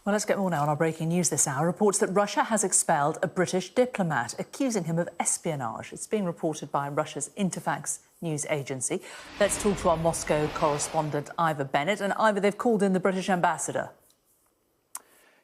Well, let's get more now on our breaking news this hour. Reports that Russia has expelled a British diplomat, accusing him of espionage. It's being reported by Russia's Interfax news agency. Let's talk to our Moscow correspondent, Ivor Bennett. And Ivor, they've called in the British ambassador.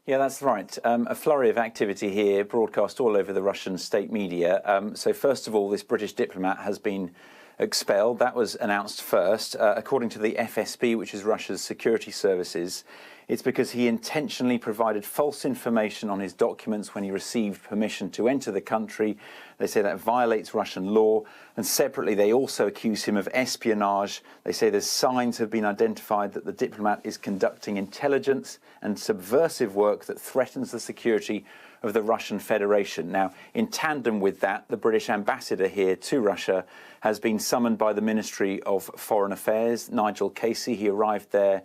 Yeah, that's right. A flurry of activity here, broadcast all over the Russian state media. So first of all, this British diplomat has been expelled. That was announced first. According to the FSB, which is Russia's security services, it's because he intentionally provided false information on his documents when he received permission to enter the country. They say that violates Russian law. And separately, they also accuse him of espionage. They say there's signs have been identified that the diplomat is conducting intelligence and subversive work that threatens the security of the Russian Federation. Now, in tandem with that, the British ambassador here to Russia has been summoned by the Ministry of Foreign Affairs, Nigel Casey. He arrived there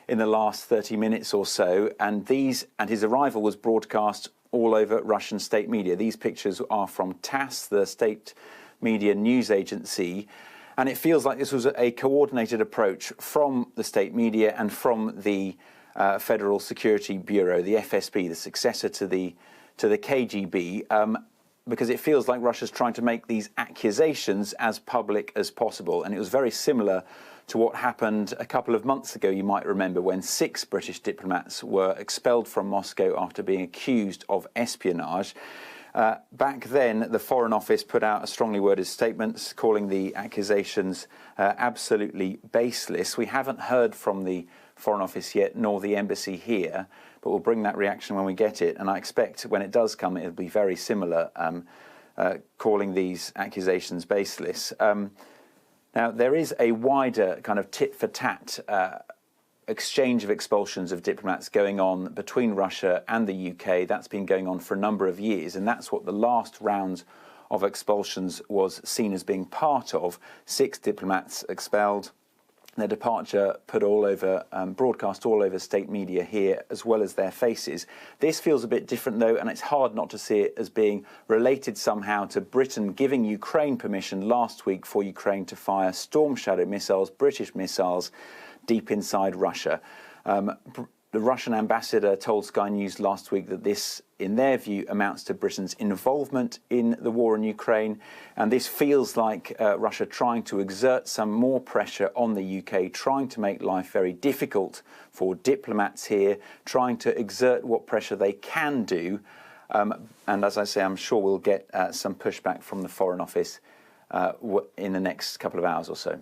in the last 30 minutes or so, and his arrival was broadcast all over Russian state media. These pictures are from TASS, the state media news agency, and it feels like this was a coordinated approach from the state media and from the Federal Security Bureau, the FSB, the successor to the KGB, because it feels like Russia's trying to make these accusations as public as possible. And it was very similar to what happened a couple of months ago, you might remember, when 6 British diplomats were expelled from Moscow after being accused of espionage. Back then, the Foreign Office put out a strongly worded statement calling the accusations absolutely baseless. We haven't heard from the Foreign Office yet, nor the embassy here, but we'll bring that reaction when we get it. And I expect when it does come, it'll be very similar, calling these accusations baseless. Now, there is a wider kind of tit-for-tat exchange of expulsions of diplomats going on between Russia and the UK. That's been going on for a number of years, and that's what the last round of expulsions was seen as being part of. 6 diplomats expelled. Their departure put all over, broadcast all over state media here, as well as their faces. This feels a bit different, though, and it's hard not to see it as being related somehow to Britain giving Ukraine permission last week for Ukraine to fire Storm Shadow missiles, British missiles, deep inside Russia. The Russian ambassador told Sky News last week that this, in their view, amounts to Britain's involvement in the war in Ukraine. And this feels like Russia trying to exert some more pressure on the UK, trying to make life very difficult for diplomats here, trying to exert what pressure they can do. And as I say, I'm sure we'll get some pushback from the Foreign Office in the next couple of hours or so.